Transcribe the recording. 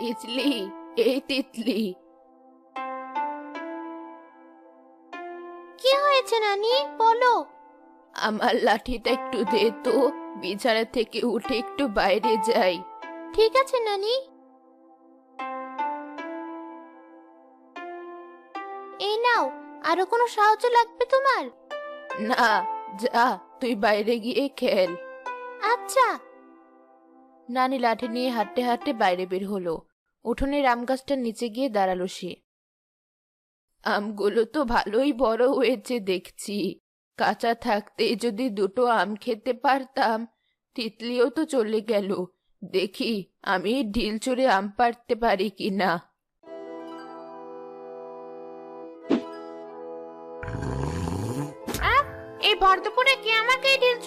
তিতলি, এই তিতলি। কি হয়েছে নানি, বলো। আমার লাঠিটা একটু দে তো, বিছানা থেকে উঠে একটু বাইরে যাই। ঠিক আছে নানি। এই নাও, আরো কোনো সাহায্য লাগবে তোমার? না, যা, তুই বাইরে গিয়ে খেল। আচ্ছা। নানি লাঠি নিয়ে হাঁটতে হাঁটতে বাইরে বের হলো। উঠোনের আম গাছটার নিচে গিয়ে দাঁড়ালো সে। আমগুলো তো ভালোই বড় হয়েছে দেখছি। কাঁচা থাকতেই যদি দুটো আম খেতে পারতাম। তিতলিও তো চলে গেল। দেখি আমি ঢিল ছুঁড়ে আম পাড়তে পারি কিনা। এই ভর দুপুরে কে আমাকে ঢিল